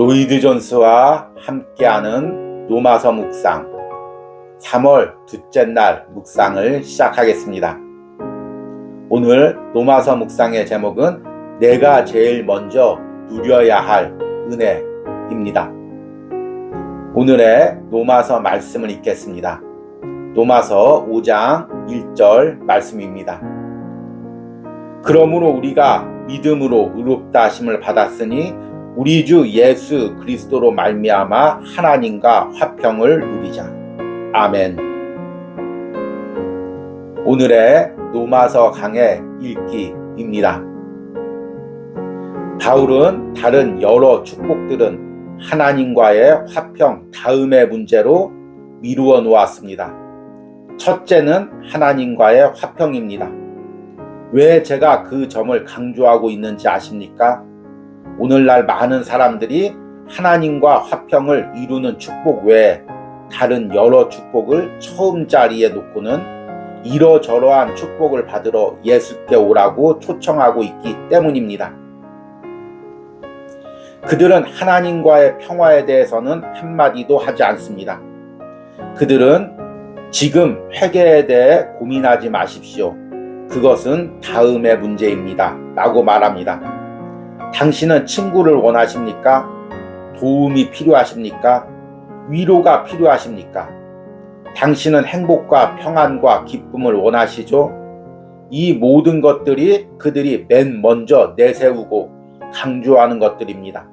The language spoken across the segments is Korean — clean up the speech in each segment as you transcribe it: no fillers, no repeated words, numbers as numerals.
로이드 존스와 함께하는 로마서 묵상 3월 둘째 날 묵상을 시작하겠습니다. 오늘 로마서 묵상의 제목은 내가 제일 먼저 누려야 할 은혜입니다. 오늘의 로마서 말씀을 읽겠습니다. 로마서 5장 1절 말씀입니다. 그러므로 우리가 믿음으로 의롭다 하심을 받았으니 우리 주 예수 그리스도로 말미암아 하나님과 화평을 누리자. 아멘. 오늘의 로마서 강의 읽기입니다. 바울은 다른 여러 축복들은 하나님과의 화평 다음의 문제로 미루어 놓았습니다. 첫째는 하나님과의 화평입니다. 왜 제가 그 점을 강조하고 있는지 아십니까? 오늘날 많은 사람들이 하나님과 화평을 이루는 축복 외에 다른 여러 축복을 처음 자리에 놓고는 이러저러한 축복을 받으러 예수께 오라고 초청하고 있기 때문입니다. 그들은 하나님과의 평화에 대해서는 한마디도 하지 않습니다. 그들은 지금 회개에 대해 고민하지 마십시오. 그것은 다음의 문제입니다. 라고 말합니다. 당신은 친구를 원하십니까? 도움이 필요하십니까? 위로가 필요하십니까? 당신은 행복과 평안과 기쁨을 원하시죠? 이 모든 것들이 그들이 맨 먼저 내세우고 강조하는 것들입니다.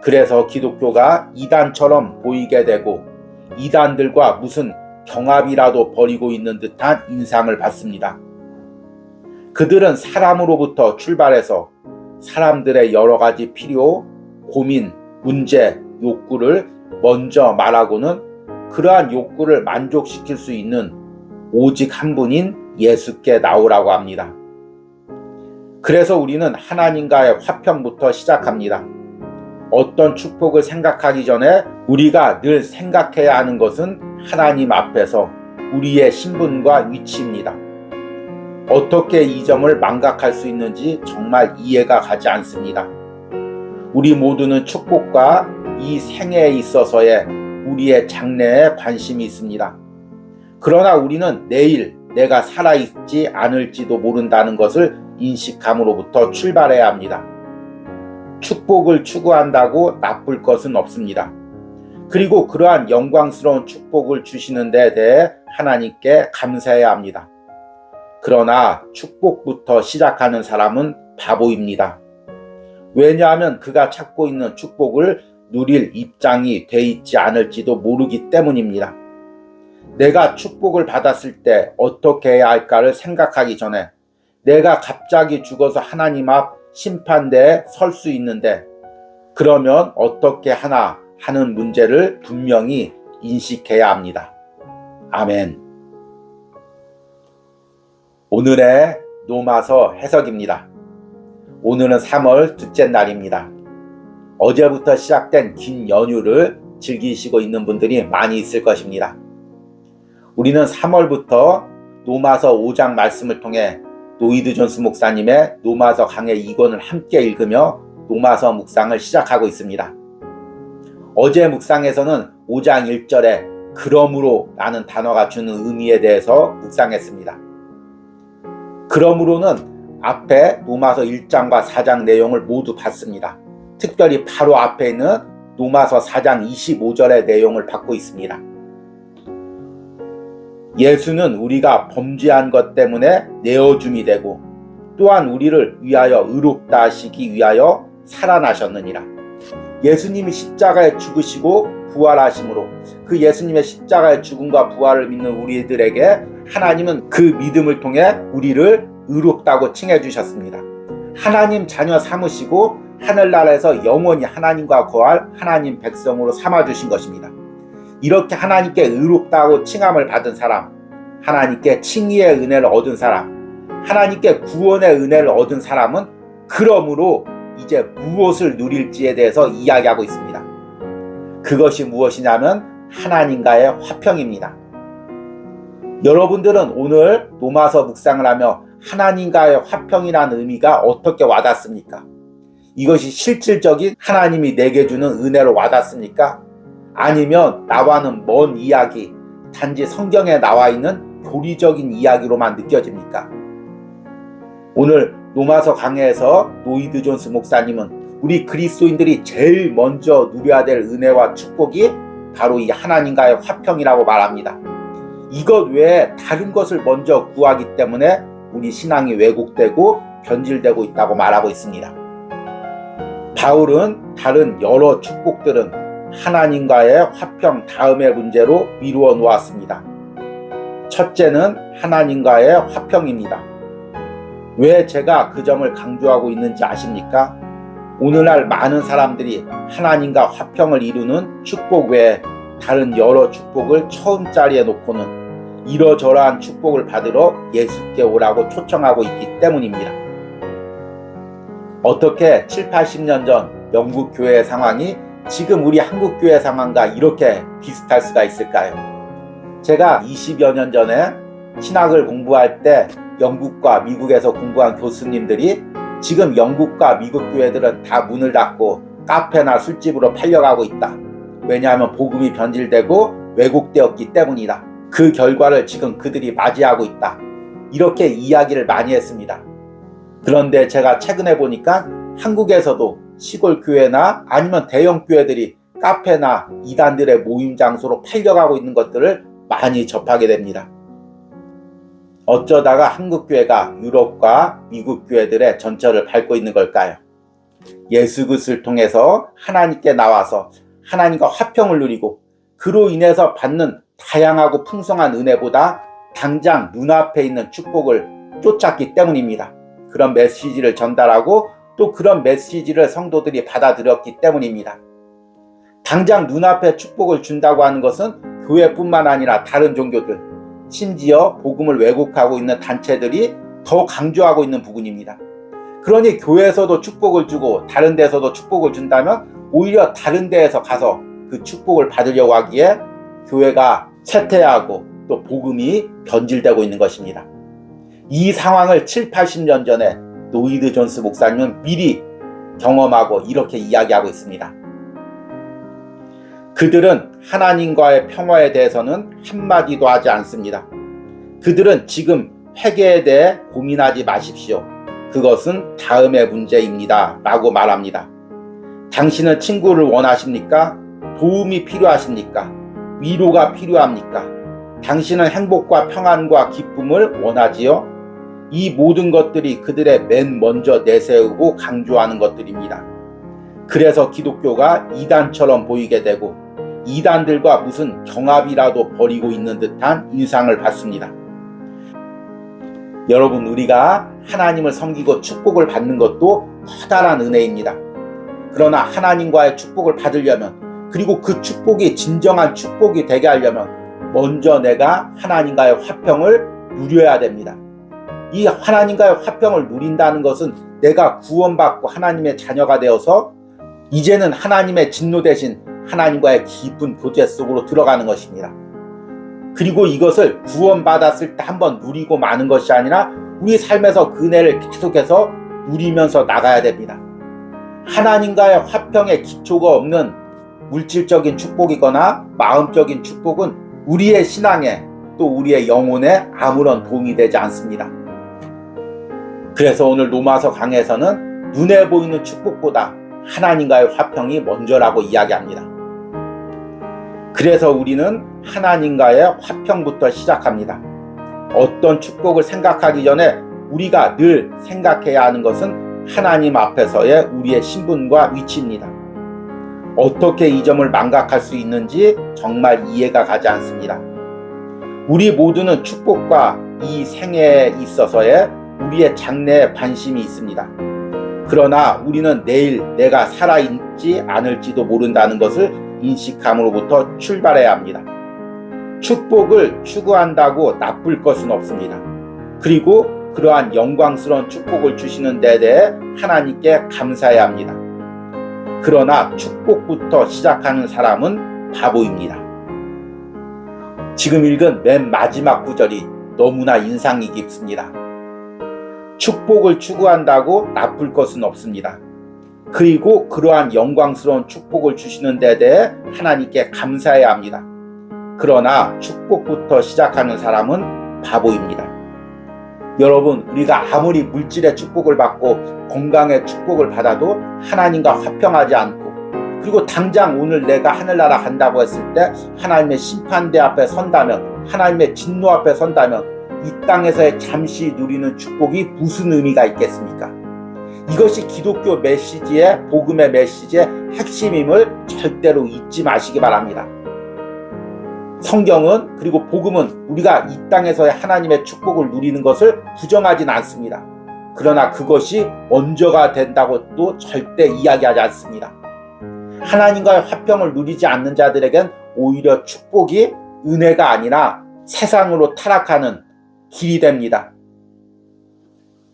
그래서 기독교가 이단처럼 보이게 되고 이단들과 무슨 경합이라도 벌이고 있는 듯한 인상을 받습니다. 그들은 사람으로부터 출발해서 사람들의 여러 가지 필요, 고민, 문제, 욕구를 먼저 말하고는 그러한 욕구를 만족시킬 수 있는 오직 한 분인 예수께 나오라고 합니다. 그래서 우리는 하나님과의 화평부터 시작합니다. 어떤 축복을 생각하기 전에 우리가 늘 생각해야 하는 것은 하나님 앞에서 우리의 신분과 위치입니다. 어떻게 이 점을 망각할 수 있는지 정말 이해가 가지 않습니다. 우리 모두는 축복과 이 생애에 있어서의 우리의 장래에 관심이 있습니다. 그러나 우리는 내일 내가 살아있지 않을지도 모른다는 것을 인식함으로부터 출발해야 합니다. 축복을 추구한다고 나쁠 것은 없습니다. 그리고 그러한 영광스러운 축복을 주시는 데 대해 하나님께 감사해야 합니다. 그러나 축복부터 시작하는 사람은 바보입니다. 왜냐하면 그가 찾고 있는 축복을 누릴 입장이 돼 있지 않을지도 모르기 때문입니다. 내가 축복을 받았을 때 어떻게 해야 할까를 생각하기 전에 내가 갑자기 죽어서 하나님 앞 심판대에 설 수 있는데 그러면 어떻게 하나 하는 문제를 분명히 인식해야 합니다. 아멘. 오늘의 로마서 해석입니다. 오늘은 3월 둘째 날입니다. 어제부터 시작된 긴 연휴를 즐기시고 있는 분들이 많이 있을 것입니다. 우리는 3월부터 로마서 5장 말씀을 통해 로이드 존스 목사님의 로마서 강해 2권을 함께 읽으며 로마서 묵상을 시작하고 있습니다. 어제 묵상에서는 5장 1절에 그러므로 라는 단어가 주는 의미에 대해서 묵상했습니다. 그러므로는 앞에 로마서 1장과 4장 내용을 모두 봤습니다. 특별히 바로 앞에 있는 로마서 4장 25절의 내용을 받고 있습니다. 예수는 우리가 범죄한 것 때문에 내어줌이 되고 또한 우리를 위하여 의롭다 하시기 위하여 살아나셨느니라. 예수님이 십자가에 죽으시고 부활하심으로 그 예수님의 십자가의 죽음과 부활을 믿는 우리들에게 하나님은 그 믿음을 통해 우리를 의롭다고 칭해 주셨습니다. 하나님 자녀 삼으시고 하늘나라에서 영원히 하나님과 거할 하나님 백성으로 삼아주신 것입니다. 이렇게 하나님께 의롭다고 칭함을 받은 사람, 하나님께 칭의의 은혜를 얻은 사람, 하나님께 구원의 은혜를 얻은 사람은 그러므로 이제 무엇을 누릴지에 대해서 이야기하고 있습니다. 그것이 무엇이냐면 하나님과의 화평입니다. 여러분들은 오늘 로마서 묵상을 하며 하나님과의 화평이라는 의미가 어떻게 와닿습니까? 이것이 실질적인 하나님이 내게 주는 은혜로 와닿습니까? 아니면 나와는 먼 이야기, 단지 성경에 나와 있는 교리적인 이야기로만 느껴집니까? 오늘 로마서 강해에서 노이드 존스 목사님은 우리 그리스도인들이 제일 먼저 누려야 될 은혜와 축복이 바로 이 하나님과의 화평이라고 말합니다. 이것 외에 다른 것을 먼저 구하기 때문에 우리 신앙이 왜곡되고 변질되고 있다고 말하고 있습니다. 바울은 다른 여러 축복들은 하나님과의 화평 다음의 문제로 미루어 놓았습니다. 첫째는 하나님과의 화평입니다. 왜 제가 그 점을 강조하고 있는지 아십니까? 오늘날 많은 사람들이 하나님과 화평을 이루는 축복 외에 다른 여러 축복을 처음 자리에 놓고는 이러저러한 축복을 받으러 예수께 오라고 초청하고 있기 때문입니다. 어떻게 7, 80년 전 영국 교회의 상황이 지금 우리 한국 교회 상황과 이렇게 비슷할 수가 있을까요? 제가 20여 년 전에 신학을 공부할 때 영국과 미국에서 공부한 교수님들이 지금 영국과 미국 교회들은 다 문을 닫고 카페나 술집으로 팔려가고 있다. 왜냐하면 복음이 변질되고 왜곡되었기 때문이다. 그 결과를 지금 그들이 맞이하고 있다. 이렇게 이야기를 많이 했습니다. 그런데 제가 최근에 보니까 한국에서도 시골 교회나 아니면 대형 교회들이 카페나 이단들의 모임 장소로 팔려가고 있는 것들을 많이 접하게 됩니다. 어쩌다가 한국 교회가 유럽과 미국 교회들의 전철을 밟고 있는 걸까요? 예수 그리스도를 통해서 하나님께 나와서 하나님과 화평을 누리고 그로 인해서 받는 다양하고 풍성한 은혜보다 당장 눈앞에 있는 축복을 쫓았기 때문입니다. 그런 메시지를 전달하고 또 그런 메시지를 성도들이 받아들였기 때문입니다. 당장 눈앞에 축복을 준다고 하는 것은 교회뿐만 아니라 다른 종교들, 심지어 복음을 왜곡하고 있는 단체들이 더 강조하고 있는 부분입니다. 그러니 교회에서도 축복을 주고 다른 데서도 축복을 준다면 오히려 다른 데에서 가서 그 축복을 받으려고 하기에 교회가 쇠퇴하고 또 복음이 변질되고 있는 것입니다. 이 상황을 7, 80년 전에 노이드 존스 목사님은 미리 경험하고 이렇게 이야기하고 있습니다. 그들은 하나님과의 평화에 대해서는 한마디도 하지 않습니다. 그들은 지금 회개에 대해 고민하지 마십시오. 그것은 다음의 문제입니다. 라고 말합니다. 당신은 친구를 원하십니까? 도움이 필요하십니까? 위로가 필요합니까? 당신은 행복과 평안과 기쁨을 원하지요? 이 모든 것들이 그들의 맨 먼저 내세우고 강조하는 것들입니다. 그래서 기독교가 이단처럼 보이게 되고 이단들과 무슨 경합이라도 벌이고 있는 듯한 인상을 받습니다. 여러분, 우리가 하나님을 섬기고 축복을 받는 것도 커다란 은혜입니다. 그러나 하나님과의 축복을 받으려면, 그리고 그 축복이 진정한 축복이 되게 하려면 먼저 내가 하나님과의 화평을 누려야 됩니다. 이 하나님과의 화평을 누린다는 것은 내가 구원받고 하나님의 자녀가 되어서 이제는 하나님의 진노 대신 하나님과의 깊은 교제 속으로 들어가는 것입니다. 그리고 이것을 구원받았을 때 한번 누리고 마는 것이 아니라 우리 삶에서 그 은혜를 계속해서 누리면서 나가야 됩니다. 하나님과의 화평에 기초가 없는 물질적인 축복이거나 마음적인 축복은 우리의 신앙에 또 우리의 영혼에 아무런 도움이 되지 않습니다. 그래서 오늘 로마서 강해에서는 눈에 보이는 축복보다 하나님과의 화평이 먼저라고 이야기합니다. 그래서 우리는 하나님과의 화평부터 시작합니다. 어떤 축복을 생각하기 전에 우리가 늘 생각해야 하는 것은 하나님 앞에서의 우리의 신분과 위치입니다. 어떻게 이 점을 망각할 수 있는지 정말 이해가 가지 않습니다. 우리 모두는 축복과 이 생애에 있어서의 우리의 장래에 관심이 있습니다. 그러나 우리는 내일 내가 살아있지 않을지도 모른다는 것을 인식함으로부터 출발해야 합니다. 축복을 추구한다고 나쁠 것은 없습니다. 그리고 그러한 영광스러운 축복을 주시는 데 대해 하나님께 감사해야 합니다. 그러나 축복부터 시작하는 사람은 바보입니다. 지금 읽은 맨 마지막 구절이 너무나 인상이 깊습니다. 축복을 추구한다고 나쁠 것은 없습니다. 그리고 그러한 영광스러운 축복을 주시는 데 대해 하나님께 감사해야 합니다. 그러나 축복부터 시작하는 사람은 바보입니다. 여러분, 우리가 아무리 물질의 축복을 받고 건강의 축복을 받아도 하나님과 화평하지 않고, 그리고 당장 오늘 내가 하늘나라 간다고 했을 때 하나님의 심판대 앞에 선다면, 하나님의 진노 앞에 선다면 이 땅에서의 잠시 누리는 축복이 무슨 의미가 있겠습니까? 이것이 기독교 메시지의, 복음의 메시지의 핵심임을 절대로 잊지 마시기 바랍니다. 성경은, 그리고 복음은 우리가 이 땅에서의 하나님의 축복을 누리는 것을 부정하진 않습니다. 그러나 그것이 먼저가 된다고 또 절대 이야기하지 않습니다. 하나님과의 화평을 누리지 않는 자들에겐 오히려 축복이 은혜가 아니라 세상으로 타락하는 길이 됩니다.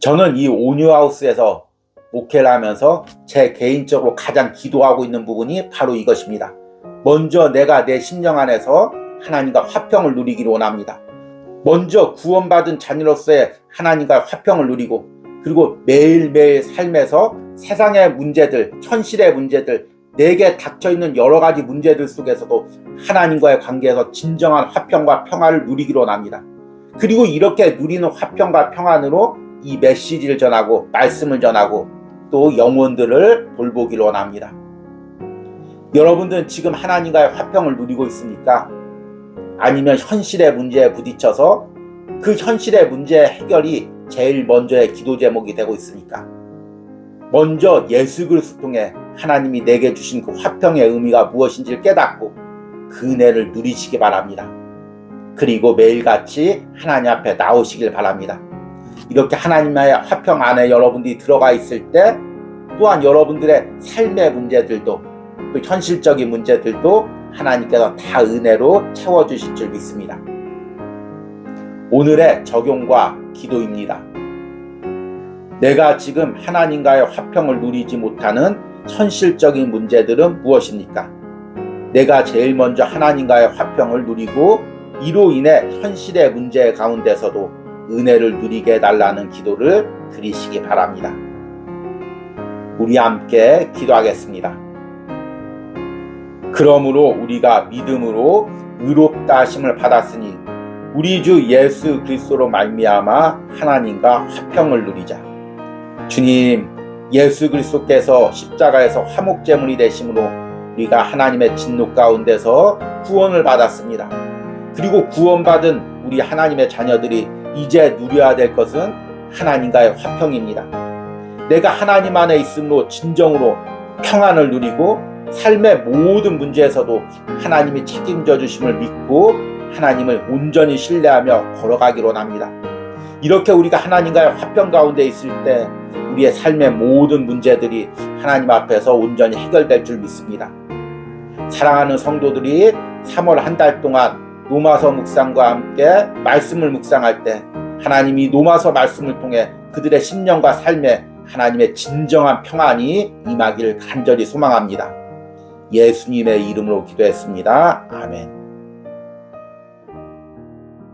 저는 이 온유하우스에서 목회를 하면서 제 개인적으로 가장 기도하고 있는 부분이 바로 이것입니다. 먼저 내가 내 심령 안에서 하나님과 화평을 누리기를 원합니다. 먼저 구원받은 자녀로서의 하나님과 화평을 누리고, 그리고 매일매일 삶에서 세상의 문제들, 현실의 문제들, 내게 닥쳐있는 여러 가지 문제들 속에서도 하나님과의 관계에서 진정한 화평과 평화를 누리기를 원합니다. 그리고 이렇게 누리는 화평과 평안으로 이 메시지를 전하고 말씀을 전하고 또 영혼들을 돌보기를 원합니다. 여러분들은 지금 하나님과의 화평을 누리고 있습니까? 아니면 현실의 문제에 부딪혀서 그 현실의 문제의 해결이 제일 먼저의 기도 제목이 되고 있습니까? 먼저 예수 그리스도 통해 하나님이 내게 주신 그 화평의 의미가 무엇인지를 깨닫고 그 은혜를 누리시기 바랍니다. 그리고 매일같이 하나님 앞에 나오시길 바랍니다. 이렇게 하나님의 화평 안에 여러분들이 들어가 있을 때 또한 여러분들의 삶의 문제들도, 또 현실적인 문제들도 하나님께서 다 은혜로 채워주실 줄 믿습니다. 오늘의 적용과 기도입니다. 내가 지금 하나님과의 화평을 누리지 못하는 현실적인 문제들은 무엇입니까? 내가 제일 먼저 하나님과의 화평을 누리고 이로 인해 현실의 문제 가운데서도 은혜를 누리게 해달라는 기도를 드리시기 바랍니다. 우리 함께 기도하겠습니다. 그러므로 우리가 믿음으로 의롭다 하심을 받았으니 우리 주 예수 그리스도로 말미암아 하나님과 화평을 누리자. 주님, 예수 그리스도께서 십자가에서 화목제물이 되심으로 우리가 하나님의 진노 가운데서 구원을 받았습니다. 그리고 구원받은 우리 하나님의 자녀들이 이제 누려야 될 것은 하나님과의 화평입니다. 내가 하나님 안에 있음으로 진정으로 평안을 누리고 삶의 모든 문제에서도 하나님이 책임져 주심을 믿고 하나님을 온전히 신뢰하며 걸어가기로 원합니다. 이렇게 우리가 하나님과의 화평 가운데 있을 때 우리의 삶의 모든 문제들이 하나님 앞에서 온전히 해결될 줄 믿습니다. 사랑하는 성도들이 3월 한 달 동안 로마서 묵상과 함께 말씀을 묵상할 때 하나님이 로마서 말씀을 통해 그들의 심령과 삶에 하나님의 진정한 평안이 임하기를 간절히 소망합니다. 예수님의 이름으로 기도했습니다. 아멘.